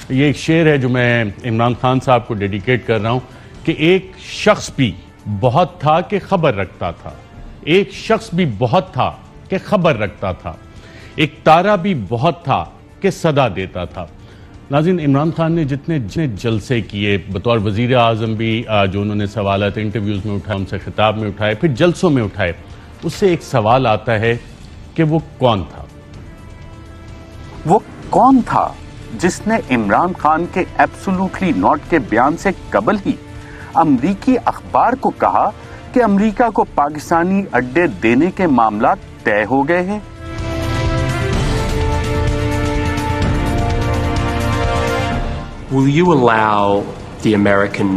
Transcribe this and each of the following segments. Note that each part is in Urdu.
یہ ایک شعر ہے جو میں عمران خان صاحب کو ڈیڈیکیٹ کر رہا ہوں کہ ایک شخص بھی بہت تھا کہ خبر رکھتا تھا، ایک شخص بھی بہت تھا کہ خبر رکھتا تھا، ایک تارا بھی بہت تھا کہ صدا دیتا تھا۔ ناظرین، عمران خان نے جتنے جلسے کیے بطور وزیر اعظم بھی، جو انہوں نے سوالات انٹرویوز میں اٹھائے، ان سے خطاب میں اٹھائے، پھر جلسوں میں اٹھائے، اس سے ایک سوال آتا ہے کہ وہ کون تھا؟ وہ کون تھا جس نے عمران خان کے ایبسولوٹلی ناٹ کے بیان سے قبل ہی امریکی اخبار کو کہا کہ امریکہ کو پاکستانی اڈے دینے کے معاملات طے ہو گئے ہیں؟ Will you allow the American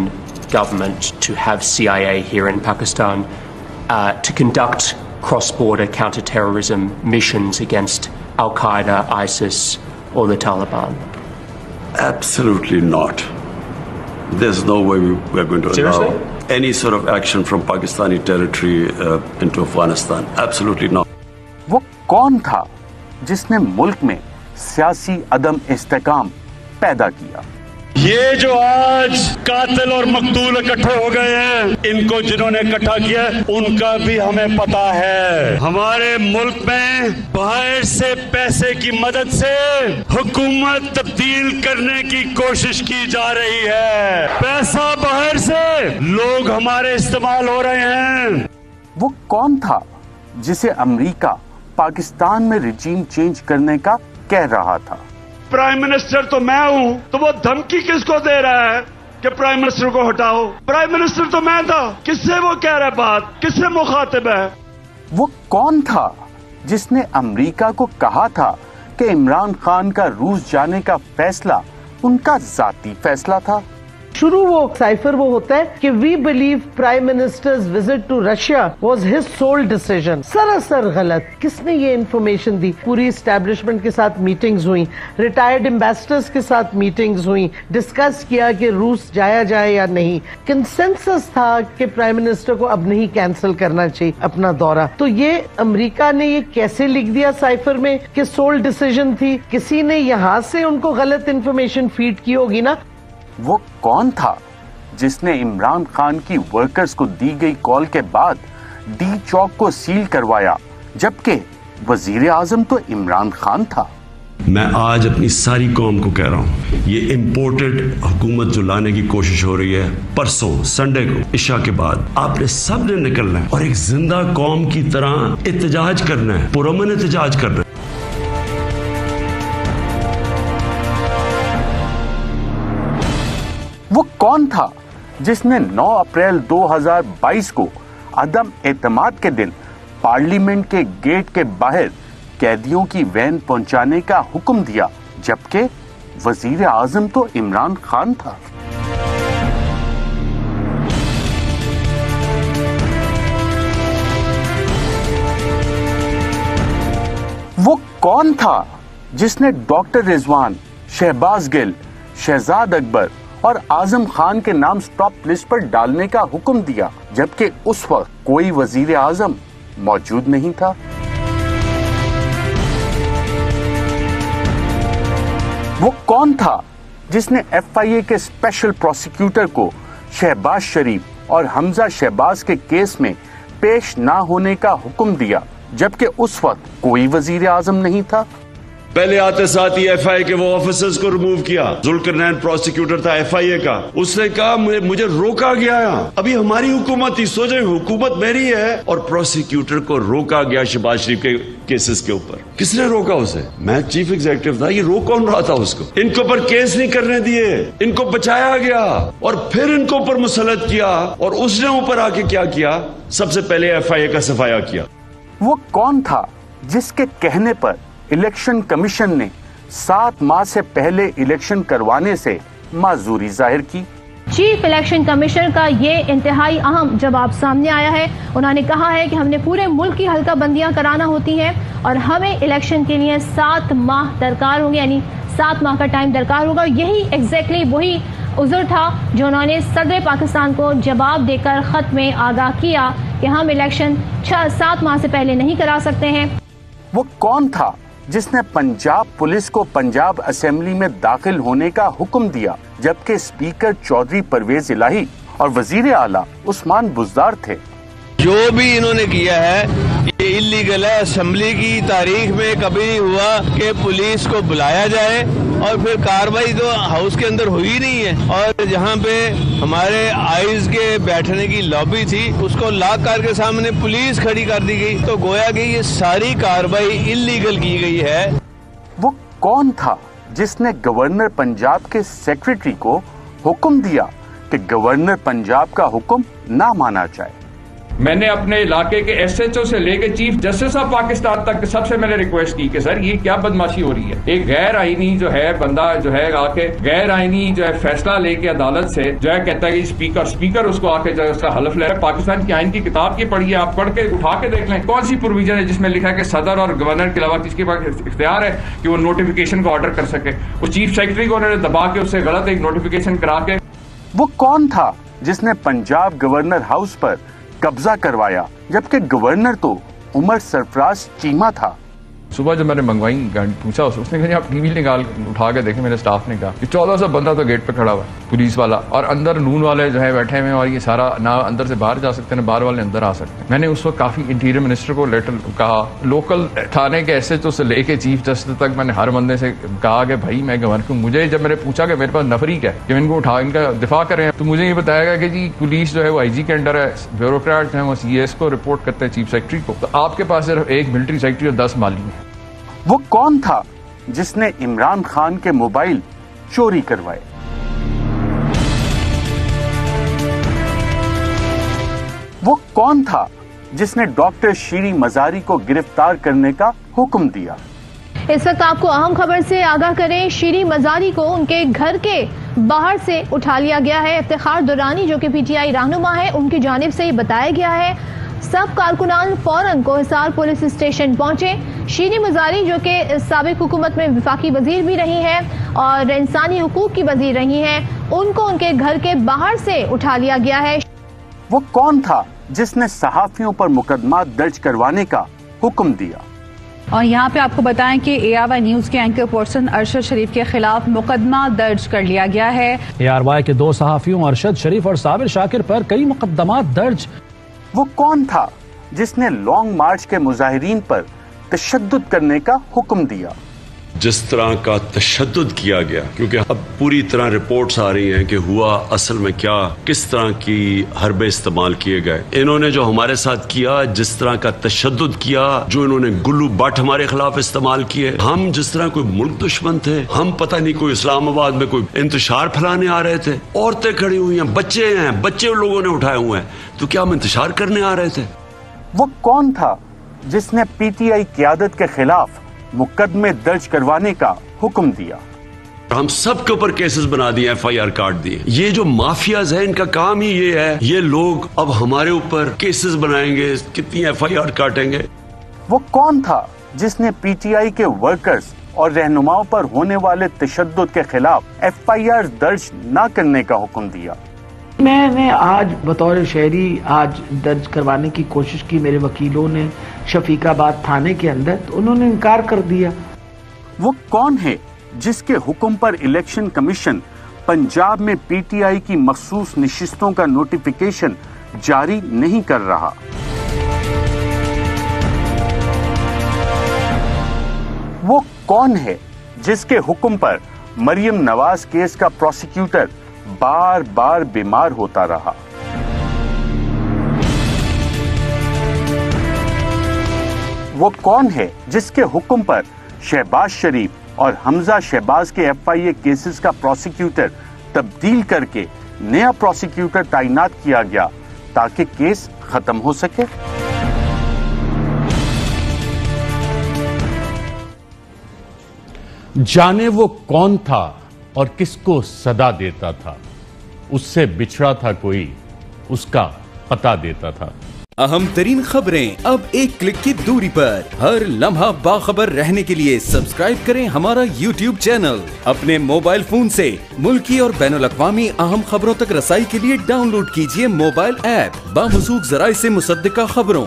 government to have CIA here in Pakistan to conduct cross-border counter-terrorism missions against Al-Qaeda, ISIS, or the Taliban? Absolutely not. There's no way we're going to allow any sort of action from Pakistani territory into Afghanistan. Absolutely not. وہ کون تھا جس نے ملک میں سیاسی عدم استحکام پیدا کیا؟ یہ جو آج قاتل اور مقتول اکٹھے ہو گئے ہیں، ان کو جنہوں نے اکٹھا کیا ان کا بھی ہمیں پتا ہے۔ ہمارے ملک میں باہر سے پیسے کی مدد سے حکومت تبدیل کرنے کی کوشش کی جا رہی ہے، پیسہ باہر سے، لوگ ہمارے استعمال ہو رہے ہیں۔ وہ کون تھا جسے امریکہ پاکستان میں رجیم چینج کرنے کا کہہ رہا تھا؟ پرائم منسٹر تو میں ہوں، تو وہ دھمکی کس کو دے رہا ہے کہ پرائم منسٹر کو ہٹاؤ؟ پرائم منسٹر تو میں تھا، کس سے وہ کہہ رہا ہے بات، کس سے مخاطب ہے؟ وہ کون تھا جس نے امریکہ کو کہا تھا کہ عمران خان کا روس جانے کا فیصلہ ان کا ذاتی فیصلہ تھا؟ شروع وہ سائفر وہ ہوتا ہے کہ we believe prime ministers visit to Russia was his sole decision. سراسر غلط۔ کس نے یہ انفارمیشن دی؟ پوری اسٹیبلشمنٹ کے ساتھ میٹنگز ہوئیں، ریٹائرڈ ایمبیسڈرز کے ساتھ میٹنگز ہوئیں، ڈسکس کیا کہ روس جایا جائے یا نہیں۔ کنسنسس تھا کہ پرائم منسٹر کو اب نہیں کینسل کرنا چاہیے اپنا دورہ۔ تو یہ امریکہ نے یہ کیسے لکھ دیا سائفر میں کہ سول ڈیسیژن تھی؟ کسی نے یہاں سے ان کو غلط انفارمیشن فیڈ کی ہوگی نا۔ وہ کون تھا جس نے عمران خان کی ورکرز کو دی گئی کال کے بعد ڈی چوک کو سیل کروایا، جبکہ وزیر اعظم تو عمران خان تھا؟ میں آج اپنی ساری قوم کو کہہ رہا ہوں، یہ امپورٹڈ حکومت جو لانے کی کوشش ہو رہی ہے، پرسوں سنڈے کو عشاء کے بعد آپ نے سب نے نکلنا ہے اور ایک زندہ قوم کی طرح احتجاج کرنا ہے، پرامن احتجاج کرنا ہے۔ وہ کون تھا جس نے 9 اپریل 2022 کو عدم اعتماد کے دن پارلیمنٹ کے گیٹ کے باہر قیدیوں کی وین پہنچانے کا حکم دیا، جبکہ وزیر اعظم تو عمران خان تھا؟ وہ کون تھا جس نے ڈاکٹر رضوان، شہباز گل، شہزاد اکبر اور اعظم خان کے نام سٹاپ لسٹ پر ڈالنے کا حکم دیا، جبکہ اس وقت کوئی وزیر اعظم موجود نہیں تھا؟ وہ کون تھا جس نے ایف آئی اے کے اسپیشل پروسیکیوٹر کو شہباز شریف اور حمزہ شہباز کے کیس میں پیش نہ ہونے کا حکم دیا، جبکہ اس وقت کوئی وزیر اعظم نہیں تھا؟ پہلے آتے ساتھ ہی ایف آئی اے کے وہ آفیسرز کو ریموو کیا۔ ذوالقرنین پروسیکیوٹر تھا ایف آئی اے کا، اس نے کہا مجھے روکا گیا ہے۔ ابھی ہماری حکومت تھی، سوچے حکومت میری ہے اور پروسیکیوٹر کو روکا گیا شہباز شریف کے کیسز کے اوپر۔ کس نے روکا اسے؟ میں چیف ایگزیکٹو تھا، یہ روک کون رہا تھا اس کو؟ ان کے اوپر کیس نہیں کرنے دیے، ان کو بچایا گیا اور پھر ان کو اوپر مسلط کیا، اور اس نے اوپر آ کے کیا کیا؟ سب سے پہلے ایف آئی اے کا صفایا کیا۔ وہ کون تھا جس کے کہنے پر الیکشن کمیشن نے 7 ماہ سے پہلے الیکشن کروانے سے معذوری ظاہر کی؟ چیف الیکشن کمیشنر کا یہ انتہائی اہم جواب سامنے آیا ہے۔ انہوں نے کہا ہے کہ ہم نے پورے ملک کی حلقہ بندیاں کرانا ہوتی ہیں اور ہمیں الیکشن کے لیے 7 ماہ درکار ہوں گے، یعنی 7 ماہ کا ٹائم درکار ہوگا۔ یہی ایگزیکٹلی وہی عذر تھا جو انہوں نے صدر پاکستان کو جواب دے کر خط میں آگاہ کیا کہ ہم الیکشن 7 ماہ سے پہلے نہیں کرا سکتے ہیں۔ وہ کون تھا جس نے پنجاب پولیس کو پنجاب اسمبلی میں داخل ہونے کا حکم دیا جبکہ اسپیکر چودھری پرویز الہی اور وزیر اعلیٰ عثمان بزدار تھے. جو بھی انہوں نے کیا ہے یہ اللیگل ہے. اسمبلی کی تاریخ میں کبھی نہیں ہوا کہ پولیس کو بلایا جائے اور پھر کاروائی تو ہاؤس کے اندر ہوئی نہیں ہے. اور جہاں پہ ہمارے آئیز کے بیٹھنے کی لابی تھی اس کو لاک کر کے سامنے پولیس کھڑی کر دی گئی, تو گویا کہ یہ ساری کاروائی اللیگل کی گئی ہے. وہ کون تھا جس نے گورنر پنجاب کے سیکریٹری کو حکم دیا کہ گورنر پنجاب کا حکم نہ مانا جائے؟ میں نے اپنے علاقے کے ایس ایچ او سے لے کے چیف جسٹس آف پاکستان تک سب سے میں نے ریکویسٹ کی کہ سر یہ کیا بدماشی ہو رہی ہے. ایک غیر آئینی جو ہے بندہ جو ہے آ کے غیر آئینی جو ہے فیصلہ لے کے عدالت سے جو ہے کہتا ہے کہ اسپیکر اس کو آ کے جو ہے اس کا حلف لے رہا ہے. پاکستان کی آئین کی کتاب کی پڑھی ہے, آپ پڑھ کے اٹھا کے دیکھ لیں کون سی پروویژن ہے جس میں لکھا ہے کہ صدر اور گورنر کے علاوہ کس کے پاس اختیار ہے کہ وہ نوٹیفیکیشن کو آرڈر کر سکے. وہ چیف سیکرٹری کو انہوں نے دبا کے اس سے غلط ایک نوٹیفیکیشن کرا کے. وہ کون تھا جس نے پنجاب گورنر ہاؤس پر قبضہ کروایا جبکہ گورنر تو عمر سرفراز چیمہ تھا؟ صبح جب میں نے منگوائی پوچھا اس نے کہا آپ ٹی وی نکال اٹھا کے دیکھیں. میرے اسٹاف نے کہا کہ 1400 بندہ تو گیٹ پہ کھڑا ہوا ہے پولیس والا, اور اندر نون والے جو ہے بیٹھے ہوئے اور یہ سارا نہ اندر سے باہر جا سکتے ہیں نہ باہر والے اندر آ سکتے ہیں. میں نے اس وقت کافی انٹیریئر منسٹر کو لیٹر کہا, لوکل تھانے کے ایس ایچ او سے لے کے چیف جسٹس تک میں نے ہر بندے سے کہا کہ بھائی میں گورنر کو, مجھے جب میں نے پوچھا کہ میرے پاس نفری کیا ہے کہ ان کو اٹھا ان کا دفاع کریں, تو مجھے یہ بتایا گیا کہ جی پولیس جو ہے وہ آئی جی کے انڈر ہے, بیوروکریٹ ہیں وہ سی ایس کو رپورٹ کرتے ہیں چیف سیکرٹری کو, تو آپ کے پاس صرف ایک ملٹری سیکرٹری اور 10 مالی ہیں. وہ کون تھا جس نے عمران خان کے موبائل چوری کروائے؟ وہ کون تھا جس نے ڈاکٹر شیری مزاری کو گرفتار کرنے کا حکم دیا؟ اس وقت آپ کو اہم خبر سے آگاہ کریں, شیری مزاری کو ان کے گھر کے باہر سے اٹھا لیا گیا ہے. افتخار دورانی جو کہ پی ٹی آئی رہنما ہے ان کی جانب سے یہ بتایا گیا ہے. سب کارکنان فوراً کوہسار پولیس اسٹیشن پہنچے. شیری مزاری جو کہ سابق حکومت میں وفاقی وزیر بھی رہی ہیں اور انسانی حقوق کی وزیر رہی ہیں, ان کو ان کے گھر کے باہر سے اٹھا لیا گیا ہے. وہ کون تھا جس نے صحافیوں پر مقدمات درج کروانے کا حکم دیا؟ اور یہاں پہ آپ کو بتائیں کہ اے آر وائی نیوز کے اینکر پرسن ارشد شریف کے خلاف مقدمہ درج کر لیا گیا ہے. اے آر وائی کے 2 صحافیوں ارشد شریف اور صابر شاکر پر کئی مقدمات درج. وہ کون تھا جس نے لانگ مارچ کے مظاہرین پر تشدد کرنے کا حکم دیا؟ جس طرح کا تشدد کیا گیا, کیونکہ اب پوری طرح رپورٹس آ رہی ہیں کہ ہوا اصل میں کیا, کس طرح کی حربے استعمال کیے گئے. انہوں نے جو ہمارے ساتھ کیا, جس طرح کا تشدد کیا, جو انہوں نے گلو بٹ ہمارے خلاف استعمال کیے, ہم جس طرح کوئی ملک دشمن تھے, ہم پتہ نہیں کوئی اسلام آباد میں کوئی انتشار پھیلانے آ رہے تھے. عورتیں کھڑی ہوئی ہیں, بچے ہیں, بچے لوگوں نے اٹھائے ہوئے ہیں, تو کیا ہم انتشار کرنے آ رہے تھے؟ وہ کون تھا جس نے پی ٹی آئی قیادت کے خلاف مقدمے درج کروانے کا حکم دیا؟ ہم سب کے اوپر کیسز بنا دیے, ایف آئی آر کاٹ دیے. یہ جو مافیاز ہیں ان کا کام ہی یہ ہے, یہ لوگ اب ہمارے اوپر کیسز بنائیں گے, کتنی ایف آئی آر کاٹیں گے. وہ کون تھا جس نے پی ٹی آئی کے ورکرز اور رہنماؤں پر ہونے والے تشدد کے خلاف ایف آئی آر درج نہ کرنے کا حکم دیا؟ میں نے آج بطور شہری آج درج کروانے کی کوشش کی, میرے وکیلوں نے شفیق آباد تھانے کے اندر, تو انہوں نے انکار کر دیا. وہ کون ہے جس کے حکم پر الیکشن کمیشن پنجاب میں پی ٹی آئی کی مخصوص نشستوں کا نوٹیفیکیشن جاری نہیں کر رہا؟ وہ کون ہے جس کے حکم پر مریم نواز کیس کا پروسیکیوٹر بار بار بیمار ہوتا رہا؟ وہ کون ہے جس کے حکم پر شہباز شریف اور حمزہ شہباز کے ایف آئی اے کیسز کا پروسیکیوٹر تبدیل کر کے نیا پروسیکیوٹر تعینات کیا گیا تاکہ کیس ختم ہو سکے؟ جانے وہ کون تھا اور کس کو صدا دیتا تھا, اس سے بچھڑا تھا کوئی, اس کا پتہ دیتا تھا. اہم ترین خبریں اب ایک کلک کی دوری پر. ہر لمحہ باخبر رہنے کے لیے سبسکرائب کریں ہمارا یوٹیوب چینل. اپنے موبائل فون سے ملکی اور بین الاقوامی اہم خبروں تک رسائی کے لیے ڈاؤن لوڈ کیجیے موبائل ایپ باموثوق ذرائع سے مصدقہ خبروں.